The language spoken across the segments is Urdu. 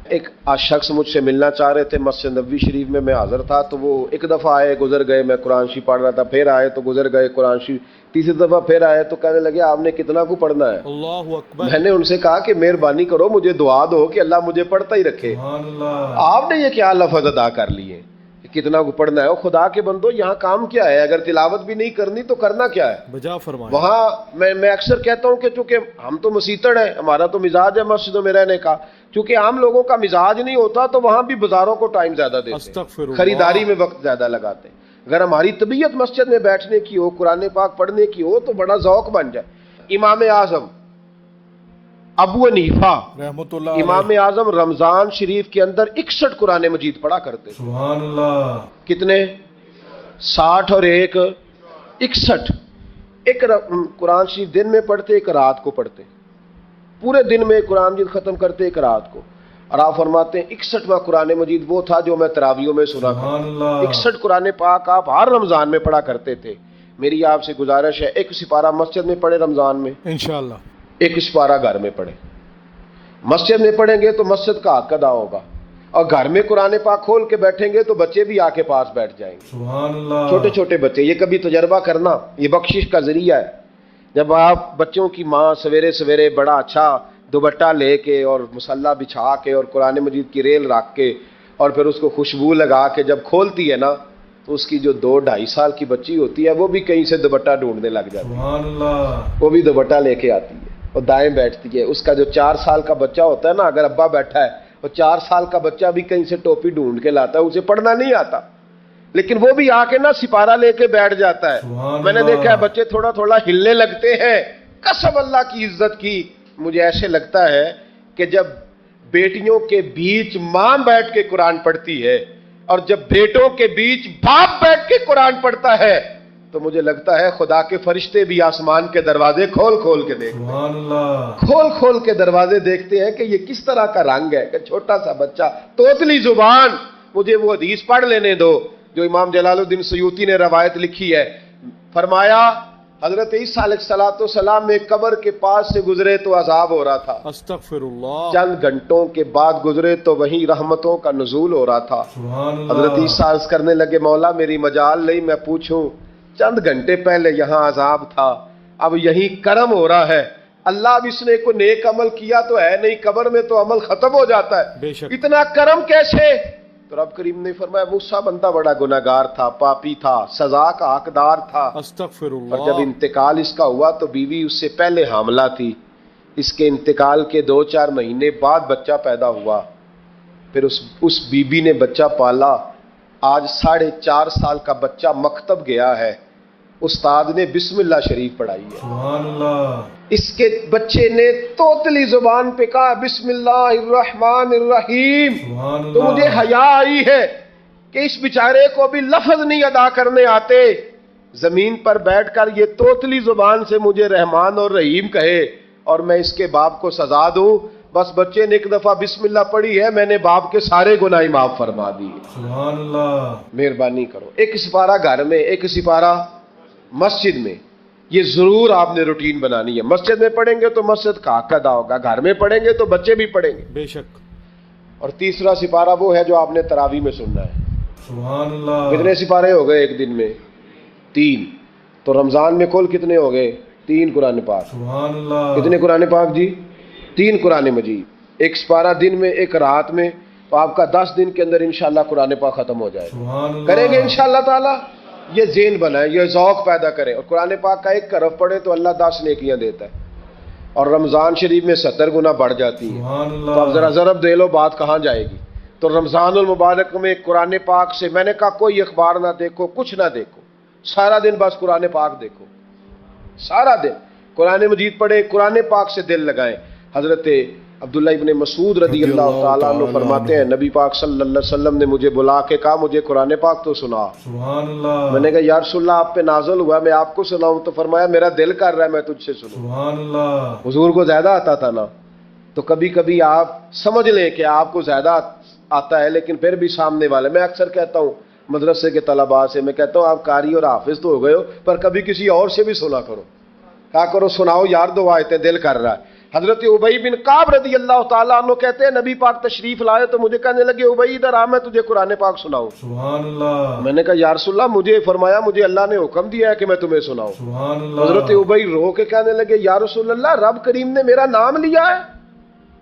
ایک شخص مجھ سے ملنا چاہ رہے تھے، مسجد نبوی شریف میں حاضر تھا، تو وہ ایک دفعہ آئے گزر گئے، میں قرآن شریف پڑھ رہا تھا، پھر آئے تو گزر گئے قرآن شریف، تیسری دفعہ پھر آئے تو کہنے لگے آپ نے کتنا کو پڑھنا ہے؟ اللہ اکبر۔ میں نے ان سے کہا کہ مہربانی کرو مجھے دعا دو کہ اللہ مجھے پڑھتا ہی رکھے۔ آپ نے یہ کیا لفظ ادا کر لیے کتنا کو پڑھنا ہے؟ خدا کے بندو یہاں کام کیا ہے؟ اگر تلاوت بھی نہیں کرنی تو کرنا کیا ہے؟ بجا فرمائے۔ وہاں میں اکثر کہتا ہوں کہ چونکہ ہم تو مسیتڑ ہیں، ہمارا تو مزاج ہے مسجدوں میں رہنے کا، چونکہ عام لوگوں کا مزاج نہیں ہوتا تو وہاں بھی بازاروں کو ٹائم زیادہ دیتے استغفر ہیں، اللہ۔ خریداری میں وقت زیادہ لگاتے ہیں۔ اگر ہماری طبیعت مسجد میں بیٹھنے کی ہو، قرآن پاک پڑھنے کی ہو تو بڑا ذوق بن جائے۔ امام اعظم ابو حنیفہ رحمت اللہ امام اعظم رمضان شریف کے اندر 61 قرآن مجید پڑھا کرتے تھے۔ سبحان اللہ۔ کتنے؟ 60 اور ایک 61۔ ایک قرآن شریف دن میں پڑھتے، ایک رات کو پڑھتے، پورے دن میں قرآن مجید ختم کرتے، ایک رات کو۔ اور آپ فرماتے ہیں 61واں قرآن مجید وہ تھا جو میں تراویحوں میں سنا کرتا۔ 61 قرآن پاک آپ ہر رمضان میں پڑھا کرتے تھے۔ میری آپ سے گزارش ہے ایک سپارہ مسجد میں پڑھے رمضان میں، انشاءاللہ۔ ایک سپارہ گھر میں پڑھے۔ مسجد میں پڑھیں گے تو مسجد کا حق ادا ہوگا، اور گھر میں قرآن پاک کھول کے بیٹھیں گے تو بچے بھی آ کے پاس بیٹھ جائیں گے، سبحان اللہ۔ چھوٹے چھوٹے بچے۔ یہ کبھی تجربہ کرنا، یہ بخشش کا ذریعہ ہے۔ جب آپ بچوں کی ماں سویرے سویرے بڑا اچھا دوپٹہ لے کے اور مصلی بچھا کے اور قرآن مجید کی ریل رکھ کے اور پھر اس کو خوشبو لگا کے جب کھولتی ہے نا تو اس کی جو 2-2.5 سال کی بچی ہوتی ہے وہ بھی کہیں سے دوپٹہ ڈھونڈنے لگ جاتی ہے، سبحان اللہ۔ وہ بھی دوپٹہ لے کے آتی ہے اور دائیں بیٹھتی ہے۔ اس کا جو 4 سال کا بچہ ہوتا ہے نا، اگر ابا بیٹھا ہے اور 4 سال کا بچہ بھی کہیں سے ٹوپی ڈھونڈ کے لاتا ہے، اسے پڑھنا نہیں آتا لیکن وہ بھی آ کے نا سپارہ لے کے بیٹھ جاتا ہے۔ میں نے دیکھا ہے بچے تھوڑا تھوڑا ہلنے لگتے ہیں۔ قسم اللہ کی عزت کی، مجھے ایسے لگتا ہے کہ جب بیٹیوں کے بیچ ماں بیٹھ کے قرآن پڑھتی ہے اور جب بیٹوں کے بیچ باپ بیٹھ کے قرآن پڑھتا ہے تو مجھے لگتا ہے خدا کے فرشتے بھی آسمان کے دروازے کھول کھول کے دیکھتے ہیں، سبحان اللہ۔ کھول کھول کے دروازے دیکھتے ہیں کہ یہ کس طرح کا رنگ ہے کہ چھوٹا سا بچہ توتلی زبان۔ مجھے وہ حدیث پڑھ لینے دو جو امام جلال الدین سیوطی نے روایت لکھی ہے۔ فرمایا حضرت عیسیٰ علیہ السلام میں قبر کے پاس سے گزرے تو عذاب ہو رہا تھا، استغفر اللہ۔ چند گھنٹوں کے بعد گزرے تو وہیں رحمتوں کا نزول ہو رہا تھا۔ سبحان اللہ۔ حضرت عیسیٰ عرض کرنے لگے مولا میری مجال نہیں میں پوچھوں، چند گھنٹے پہلے یہاں عذاب تھا، اب یہیں کرم ہو رہا ہے۔ اللہ اب اس نے کوئی نیک عمل کیا تو ہے نہیں، قبر میں تو عمل ختم ہو جاتا ہے، بے شک۔ اتنا کرم کیسے؟ تو رب کریم نے فرمایا موسیٰ بندہ بڑا گناہگار تھا، پاپی تھا، سزا کا حقدار تھا، استغفر اور اللہ۔ جب انتقال اس کا ہوا تو بیوی اس سے پہلے حاملہ تھی، اس کے انتقال کے 2-4 مہینے بعد بچہ پیدا ہوا، پھر اس بیوی نے بچہ پالا، آج 4.5 سال کا بچہ مکتب گیا ہے، استاد نے بسم اللہ شریف پڑھائی ہے، سبحان اللہ۔ اس کے بچے نے توتلی زبان پہ کہا بسم اللہ الرحمن الرحیم، سبحان اللہ۔ تو مجھے حیا آئی ہے کہ اس بیچارے کو بھی لفظ نہیں ادا کرنے آتے، زمین پر بیٹھ کر یہ توتلی زبان سے مجھے رحمان اور رحیم کہے اور میں اس کے باپ کو سزا دوں۔ بس بچے نے ایک دفعہ بسم اللہ پڑھی ہے، میں نے باپ کے سارے گناہ معاف فرما دیے۔ سبحان اللہ۔ مہربانی کرو، ایک سپارہ گھر میں، ایک سپارہ مسجد میں، یہ ضرور آپ نے روٹین بنانی ہے۔ مسجد میں پڑھیں گے تو مسجد کا حق ادا ہوگا، گھر میں پڑھیں گے تو بچے بھی پڑھیں گے۔ بے شک۔ اور تیسرا سپارہ وہ ہے جو آپ نے تراویح میں سننا ہے۔ سبحان اللہ۔ کتنے سپارے ہو گئے ایک دن میں؟ 3۔ تو رمضان میں کل کتنے ہو گئے؟ 3 قرآن پاک۔ سبحان اللہ۔ کتنے قرآن پاک جی؟ 3 قرآن مجید، ایک سپارہ دن میں، ایک رات میں، تو آپ کا 10 دن کے اندر انشاءاللہ قرآن پاک ختم ہو جائے گا۔ سبحان اللہ۔ کریں گے انشاءاللہ تعالی؟ یہ ذہن بنائے، یہ ذوق پیدا کرے، اور قرآن پاک کا ایک حرف پڑھے تو اللہ 10 نیکیاں دیتا ہے، اور رمضان شریف میں 70 گنا بڑھ جاتی ہے۔ سبحان اللہ۔ تو اب ذرا ضرب دے لو بات کہاں جائے گی؟ تو رمضان المبارک میں قرآن پاک سے میں نے کہا کوئی اخبار نہ دیکھو، کچھ نہ دیکھو، سارا دن بس قرآن پاک دیکھو، سارا دن قرآن مجید پڑھے، قرآن پاک سے دل لگائیں۔ حضرت عبداللہ ابن مسعود رضی اللہ تعالیٰ عنہ فرماتے ہیں نبی پاک صلی اللہ علیہ وسلم نے مجھے بلا کے کہا مجھے قرآن پاک تو سنا۔ سبحان اللہ۔ میں نے کہا یا رسول اللہ آپ پہ نازل ہوا میں آپ کو سناؤں؟ تو فرمایا میرا دل کر رہا ہے میں تجھ سے سنوں۔ سبحان اللہ۔ حضور کو زیادہ آتا تھا نا، تو کبھی کبھی آپ سمجھ لیں کہ آپ کو زیادہ آتا ہے لیکن پھر بھی سامنے والے، میں اکثر کہتا ہوں مدرسے کے طلباء سے، میں کہتا ہوں آپ قاری اور حافظ تو ہو گئے ہو پر کبھی کسی اور سے بھی سنا کرو، کہا کرو سناؤ یار 2 آیتیں دل کر رہا ہے۔ حضرت ابی بن کعب رضی اللہ تعالیٰ عنہ کہتے ہیں نبی پاک تشریف لائے تو مجھے کہنے لگے ابی ادھر آ میں تجھے قرآن پاک سناؤں. سبحان اللہ. میں نے کہا یا رسول اللہ مجھے فرمایا مجھے اللہ نے حکم دیا ہے کہ میں تمہیں سناؤں. سبحان اللہ. حضرت ابی رو کے کہنے لگے یا رسول اللہ رب کریم نے میرا نام لیا ہے.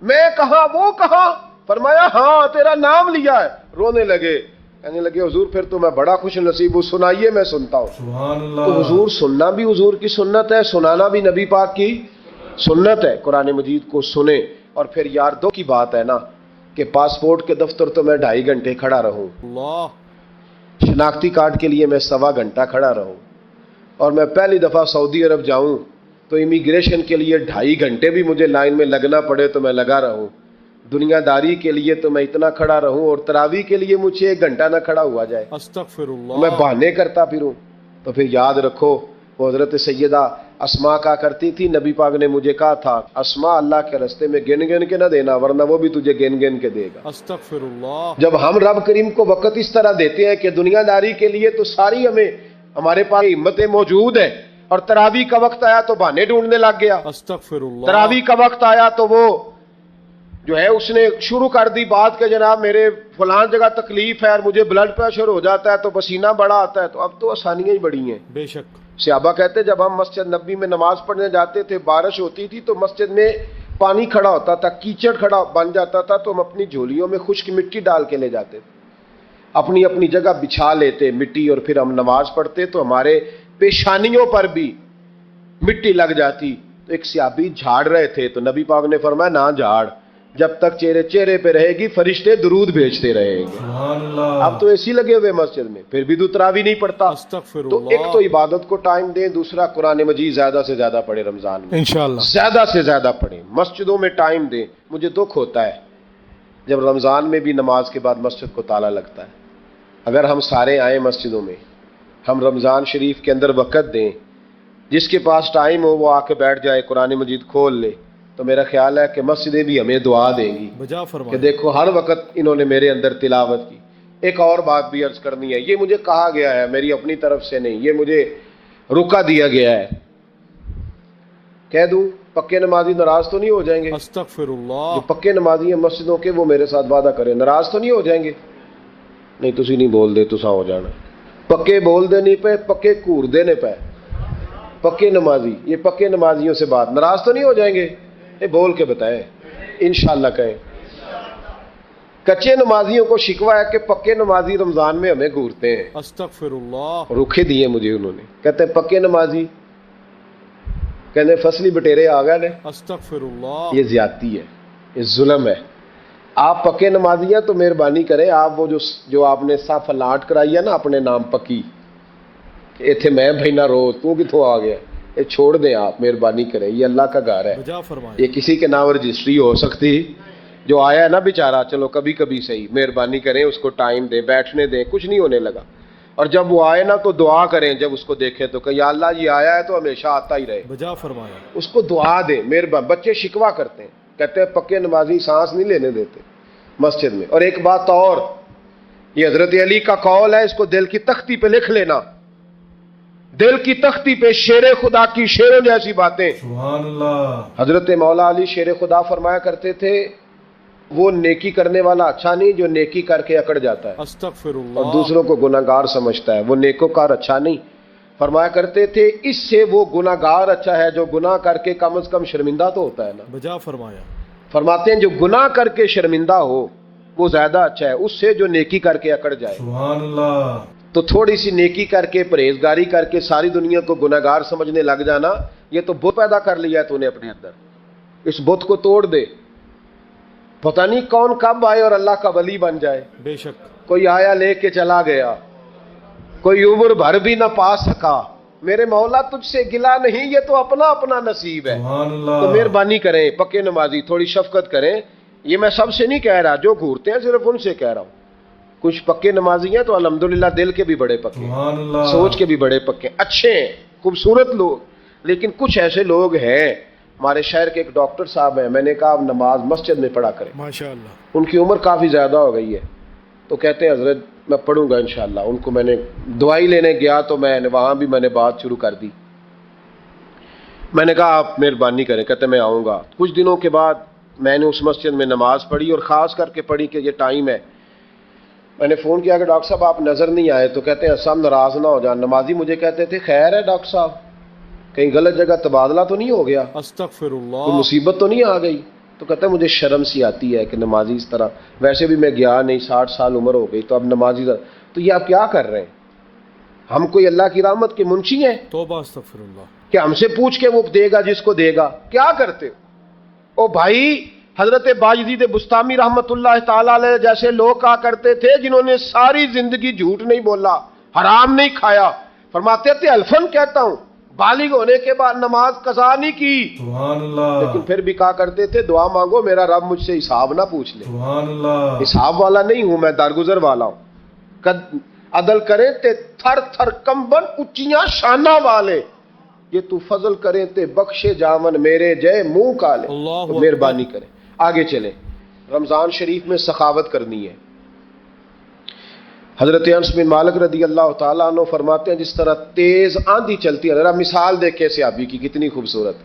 میں کہاں وہ کہاں؟ فرمایا ہاں تیرا نام لیا ہے. رونے لگے کہنے لگے حضور پھر تو میں بڑا خوش نصیب ہوں, سنائیے میں سنتا ہوں. سبحان اللہ. تو حضور سننا بھی حضور کی سنت ہے, سنانا بھی نبی پاک کی سنت ہے. قرآن مجید کو سنیں. اور پھر یار دو کی بات ہے نا کہ پاسپورٹ کے دفتر تو میں 2.5 گھنٹے کھڑا رہوں, اللہ شناختی کارڈ کے لیے میں 1.25 گھنٹہ کھڑا رہوں, اور میں پہلی دفعہ سعودی عرب جاؤں تو امیگریشن کے لیے 2.5 گھنٹے بھی مجھے لائن میں لگنا پڑے تو میں لگا رہوں. دنیا داری کے لیے تو میں اتنا کھڑا رہوں اور تراویح کے لیے مجھے 1 گھنٹہ نہ کھڑا ہوا جائے, استغفر اللہ. میں بہانے کرتا پھروں. تو پھر یاد رکھو وہ حضرت سیدہ اسما کہا کرتی تھی نبی پاک نے مجھے کہا تھا اسما اللہ کے راستے میں گن گن کے نہ دینا ورنہ وہ بھی تجھے گن گن کے دے گا. استغفر اللہ. جب ہم رب کریم کو وقت اس طرح دیتے ہیں کہ دنیا داری کے لیے تو ساری ہمیں ہمارے پاس ہمتیں موجود ہیں, اور تراویح کا وقت آیا تو بہانے ڈھونڈنے لگ گیا. استغفر اللہ. تراویح کا وقت آیا تو وہ جو ہے اس نے شروع کر دی بات کہ جناب میرے فلان جگہ تکلیف ہے اور مجھے بلڈ پریشر ہو جاتا ہے تو پسینہ بڑا آتا ہے. تو اب تو آسانیاں ہی بڑی ہیں. بے شک. صحابہ کہتے جب ہم مسجد نبی میں نماز پڑھنے جاتے تھے بارش ہوتی تھی تو مسجد میں پانی کھڑا ہوتا تھا, کیچڑ کھڑا بن جاتا تھا, تو ہم اپنی جھولیوں میں خشک مٹی ڈال کے لے جاتے تھے, اپنی اپنی جگہ بچھا لیتے مٹی, اور پھر ہم نماز پڑھتے تو ہمارے پیشانیوں پر بھی مٹی لگ جاتی. تو ایک صحابی جھاڑ رہے تھے تو نبی پاک نے فرمایا نہ جھاڑ, جب تک چہرے پہ رہے گی فرشتے درود بھیجتے رہیں گے. سبحان اللہ. اب تو ایسی لگے ہوئے مسجد میں پھر بھی تو تراویح نہیں پڑھتا. استغفر تو اللہ. ایک تو عبادت کو ٹائم دیں, دوسرا قرآن مجید زیادہ سے زیادہ پڑھیں, رمضان میں انشاءاللہ زیادہ سے زیادہ پڑھیں, مسجدوں میں ٹائم دیں. مجھے دکھ ہوتا ہے جب رمضان میں بھی نماز کے بعد مسجد کو تالا لگتا ہے. اگر ہم سارے آئیں مسجدوں میں, ہم رمضان شریف کے اندر وقت دیں, جس کے پاس ٹائم ہو وہ آ کے بیٹھ جائے قرآن مجید کھول لے, تو میرا خیال ہے کہ مسجدیں بھی ہمیں دعا دیں گی بجا کہ فرمائے. دیکھو ہر وقت انہوں نے میرے اندر تلاوت کی. ایک اور بات بھی عرض کرنی ہے, یہ مجھے کہا گیا ہے میری اپنی طرف سے نہیں, یہ مجھے رکا دیا گیا ہے. کہہ دوں پکے نمازی ناراض تو نہیں ہو جائیں گے؟ استغفر جو اللہ. پکے نمازی ہیں مسجدوں کے وہ میرے ساتھ وعدہ کریں ناراض تو نہیں ہو جائیں گے؟ نہیں تسی نہیں بول دے تسا ہو جانا. پکے بول دے نہیں پے, پکے کور دینے پے. پکے نمازی, یہ پکے نمازیوں سے بات, ناراض تو نہیں ہو جائیں گے؟ بول کے بتائیں انشاءاللہ کہیں. کچے نمازیوں کو شکوہ ہے کہ پکے نمازی رمضان میں ہمیں گھورتے ہیں. استغفر اللہ. روکے دیے مجھے انہوں نے, کہتے ہیں پکے نمازی, کہتے ہیں فصلی بٹیرے آ گئے. استغفر اللہ. یہ زیادتی ہے, یہ ظلم ہے. آپ پکے نمازی ہیں تو مہربانی کریں, آپ وہ جو آپ نے صاف لاٹ کرائی ہے نا اپنے نام پکی, کہ ایتھے میں بھینا روز تو کتوں آ گیا, یہ چھوڑ دیں آپ مہربانی کریں. یہ اللہ کا گھر ہے, بجا فرمائے. یہ کسی کے نام رجسٹری ہو سکتی. جو آیا ہے نا بیچارہ, چلو کبھی کبھی صحیح, مہربانی کریں اس کو ٹائم دیں, بیٹھنے دیں, کچھ نہیں ہونے لگا. اور جب وہ آئے نا تو دعا کریں, جب اس کو دیکھیں تو کہ یا اللہ یہ آیا ہے تو ہمیشہ آتا ہی رہے. بجا فرمائے. اس کو دعا دیں مہربان. بچے شکوہ کرتے ہیں, کہتے ہیں پکے نمازی سانس نہیں لینے دیتے مسجد میں. اور ایک بات اور, یہ حضرت علی کا قول ہے, اس کو دل کی تختی پہ لکھ لینا, دل کی تختی پہ شیر خدا کی شیروں جیسی باتیں. سبحان اللہ. حضرت مولا علی شیر خدا فرمایا کرتے تھے وہ نیکی کرنے والا اچھا نہیں جو نیکی کر کے اکڑ جاتا ہے استغفر اللہ. اور دوسروں کو گناہگار سمجھتا ہے, وہ نیکوکار اچھا نہیں. فرمایا کرتے تھے اس سے وہ گناہگار اچھا ہے جو گناہ کر کے کم از کم شرمندہ تو ہوتا ہے نا. بجا فرمایا. فرماتے ہیں جو گناہ کر کے شرمندہ ہو وہ زیادہ اچھا ہے اس سے جو نیکی کر کے اکڑ جائے. سبحان اللہ. تو تھوڑی سی نیکی کر کے پرہیزگاری کر کے ساری دنیا کو گناہگار سمجھنے لگ جانا, یہ تو بت پیدا کر لیا ہے تو نے اپنے اندر. اس بت کو توڑ دے, پتہ نہیں کون کب آئے اور اللہ کا ولی بن جائے. بے شک. کوئی آیا لے کے چلا گیا, کوئی عمر بھر بھی نہ پا سکا. میرے مولا تجھ سے گلا نہیں, یہ تو اپنا اپنا نصیب ہے. سبحان اللہ. تو مہربانی کریں پکے نمازی, تھوڑی شفقت کریں. یہ میں سب سے نہیں کہہ رہا, جو گھورتے ہیں صرف ان سے کہہ رہا ہوں. کچھ پکے نمازی ہیں تو الحمدللہ دل کے بھی بڑے پکے, سبحان اللہ. سوچ کے بھی بڑے پکے, اچھے ہیں, خوبصورت لوگ. لیکن کچھ ایسے لوگ ہیں, ہمارے شہر کے ایک ڈاکٹر صاحب ہیں, میں نے کہا آپ نماز مسجد میں پڑھا کریں. ماشاءاللہ. ان کی عمر کافی زیادہ ہو گئی ہے, تو کہتے ہیں حضرت میں پڑھوں گا انشاءاللہ. ان کو میں نے دوائی لینے گیا تو وہاں بھی میں نے بات شروع کر دی. میں نے کہا آپ مہربانی کریں، کہتے میں آؤں گا۔ کچھ دنوں کے بعد میں نے اس مسجد میں نماز پڑھی اور خاص کر کے پڑھی کہ یہ ٹائم ہے۔ میں نے فون کیا کہ ڈاکٹر صاحب آپ نظر نہیں آئے، تو کہتے ہیں سب ناراض نہ ہو جان۔ نمازی مجھے کہتے تھے خیر ہے ڈاکٹر صاحب، کہیں غلط جگہ تبادلہ تو نہیں ہو گیا، استغفر کوئی اللہ مصیبت تو نہیں آ گئی؟ تو کہتا ہے مجھے شرم سی آتی ہے کہ نمازی اس طرح، ویسے بھی میں گیا نہیں، 60 سال عمر ہو گئی، تو اب نمازی تو یہ آپ کیا کر رہے ہیں؟ ہم کوئی اللہ کی رحمت کے منشی ہیں توبہ استغفر اللہ کہ ہم سے پوچھ کے وہ دے گا جس کو دے گا؟ کیا کرتے ہو؟ او بھائی، حضرت باجدید بستامی رحمت اللہ تعالی علیہ جیسے لوگ کہا کرتے تھے جنہوں نے ساری زندگی جھوٹ نہیں بولا، حرام نہیں کھایا، فرماتے تھے الفن کہتا ہوں، بالغ ہونے کے بعد نماز قضا نہیں کی، سبحان اللہ، لیکن پھر بھی کہا کرتے تھے دعا مانگو میرا رب مجھ سے حساب نہ پوچھ لے۔ سبحان اللہ، حساب والا نہیں ہوں میں، درگزر والا ہوں۔ عدل کرے تے تھر تھر کمبن اچیاں شانہ والے، یہ تو فضل کرے تے بخشے جاون میرے جے منہ کالے۔ اللہ تو مہربانی کرے آگے چلیں، رمضان شریف میں سخاوت کرنی ہے۔ حضرت انس بن مالک رضی اللہ تعالیٰ عنہ فرماتے ہیں جس طرح تیز آندھی چلتی ہے، ذرا مثال دیکھیں صحابی کی کتنی خوبصورت،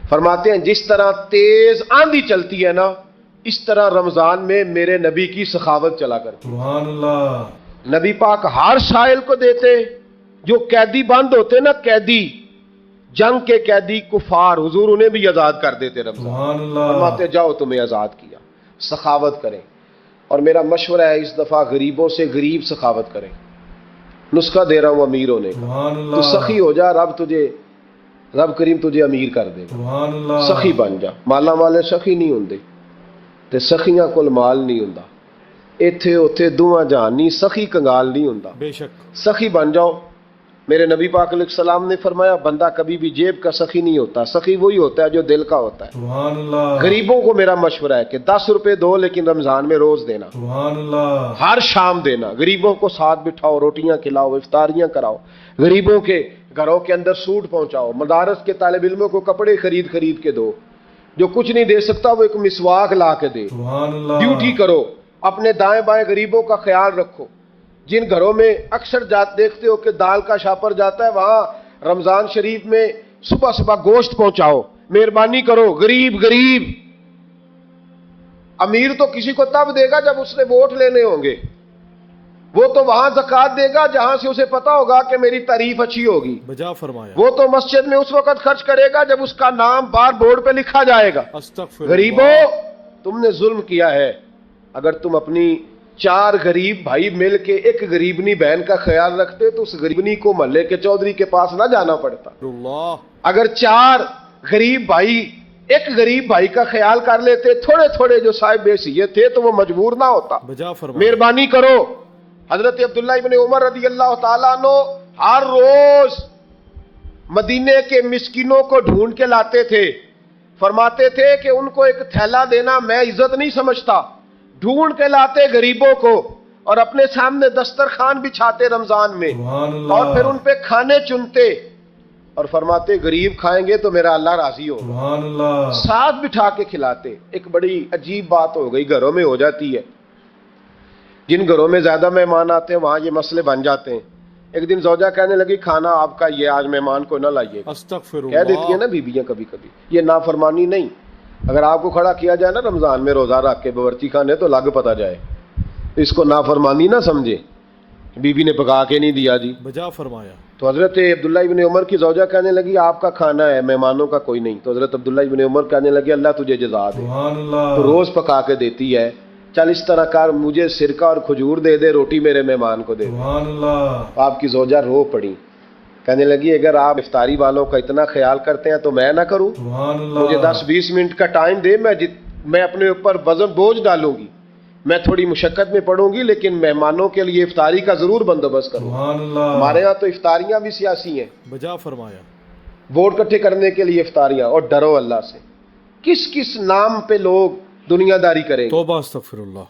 فرماتے ہیں جس طرح تیز آندھی چلتی ہے نا، اس طرح رمضان میں میرے نبی کی سخاوت چلا کرتی۔ سبحان اللہ، نبی پاک ہر سائل کو دیتے، جو قیدی بند ہوتے نا، قیدی جنگ کے قیدی کفار، حضور انہیں بھی آزاد کر دیتے رمضان، سبحان اللہ، فرماتے جاؤ تمہیں آزاد کیا۔ سخاوت کریں، اور میرا مشورہ ہے اس دفعہ غریبوں سے غریب سخاوت کریں۔ نسخہ دے رہا ہوں امیر ہونے کا، سبحان تو اللہ، سخی ہو جا، رب کریم تجھے امیر کر دے گا۔ سبحان اللہ، سخی بن جا، مالا والے سخی نہیں ہوندے تے سخیاں کول مال نہیں ہوندا، ایتھے اوتھے دوواں جہان نہیں، سخی کنگال نہیں ہوندا، بے شک سخی بن جاؤ۔ میرے نبی پاک علیہ السلام نے فرمایا بندہ کبھی بھی جیب کا سخی نہیں ہوتا، سخی وہی ہوتا ہے جو دل کا ہوتا ہے۔ سبحان اللہ، غریبوں کو میرا مشورہ ہے کہ 10 روپے دو لیکن رمضان میں روز دینا، سبحان اللہ، ہر شام دینا، غریبوں کو ساتھ بٹھاؤ، روٹیاں کھلاؤ، افطاریاں کراؤ، غریبوں کے گھروں کے اندر سوٹ پہنچاؤ، مدارس کے طالب علموں کو کپڑے خرید خرید کے دو، جو کچھ نہیں دے سکتا وہ ایک مسواک لا کے دے، سبحان اللہ، ڈیوٹی کرو، اپنے دائیں بائیں غریبوں کا خیال رکھو۔ جن گھروں میں اکثر دیکھتے ہو کہ دال کا شاپر جاتا ہے، وہاں رمضان شریف میں صبح صبح گوشت پہنچاؤ، مہربانی کرو، غریب غریب۔ امیر تو کسی کو تب دے گا جب اس نے ووٹ لینے ہوں گے، وہ تو وہاں زکوٰۃ دے گا جہاں سے اسے پتا ہوگا کہ میری تعریف اچھی ہوگی، بجا فرمایا وہ تو مسجد میں اس وقت خرچ کرے گا جب اس کا نام بار بورڈ پہ لکھا جائے گا۔ استغفر غریبوں، اللہ تم نے ظلم کیا ہے، اگر تم اپنی 4 غریب بھائی مل کے ایک غریبنی بہن کا خیال رکھتے تو اس غریبنی کو محلے کے چودھری کے پاس نہ جانا پڑتا۔ اللہ اگر 4 غریب بھائی ایک غریب بھائی کا خیال کر لیتے، تھوڑے تھوڑے جو صاحب حیثیت تھے، تو وہ مجبور نہ ہوتا۔ بجا فرمایا مہربانی کرو۔ حضرت عبداللہ ابن عمر رضی اللہ تعالیٰ عنہ ہر روز مدینے کے مسکینوں کو ڈھونڈ کے لاتے تھے، فرماتے تھے کہ ان کو ایک تھیلا دینا میں عزت نہیں سمجھتا، ڈھونڈ کے لاتے غریبوں کو اور اپنے سامنے دسترخوان بچھاتے رمضان میں، سبحان اللہ، اور پھر ان پہ کھانے چنتے اور فرماتے غریب کھائیں گے تو میرا اللہ راضی ہو، سبحان اللہ، ساتھ بٹھا کے کھلاتے۔ ایک بڑی عجیب بات ہو گئی گھروں میں ہو جاتی ہے، جن گھروں میں زیادہ مہمان آتے ہیں وہاں یہ مسئلے بن جاتے ہیں۔ ایک دن زوجہ کہنے لگی کھانا آپ کا یہ آج مہمان کو نہ لائیے گا، استغفر کہہ دیتی ہیں اللہ نا بیویاں کبھی کبھی، یہ نافرمانی نہیں۔ اگر آپ کو کھڑا کیا جائے نا رمضان میں روزہ رکھ کے باورچی خانے تو لگ پتا جائے، اس کو نافرمانی نہ سمجھے، بیوی نے پکا کے نہیں دیا جی۔ بجا فرمایا تو حضرت عبداللہ ابن عمر کی زوجہ کہنے لگی آپ کا کھانا ہے، مہمانوں کا کوئی نہیں۔ تو حضرت عبداللہ ابن عمر کہنے لگے اللہ تجھے جزا دے، سبحان اللہ، تو روز پکا کے دیتی ہے، چل اس طرح کر، مجھے سرکہ اور کھجور دے دے، روٹی میرے مہمان کو دے دے۔ سبحان اللہ، آپ کی زوجہ رو پڑی، کہنے لگی اگر آپ افطاری والوں کا اتنا خیال کرتے ہیں تو میں نہ کروں؟ سبحان اللہ، مجھے 10-20 منٹ کا ٹائم دے، میں اپنے اوپر وزن بوجھ ڈالوں گی، میں تھوڑی مشقت میں پڑوں گی، لیکن مہمانوں کے لیے افطاری کا ضرور بندوبست کروں۔ سبحان اللہ، ہمارے ہاں تو افطاریاں بھی سیاسی ہیں، بجا فرمایا ووٹ اکٹھے کرنے کے لیے افطاریاں، اور ڈرو اللہ سے۔ کس کس نام پہ لوگ دنیا داری کریں گے؟ توبہ استغفر اللہ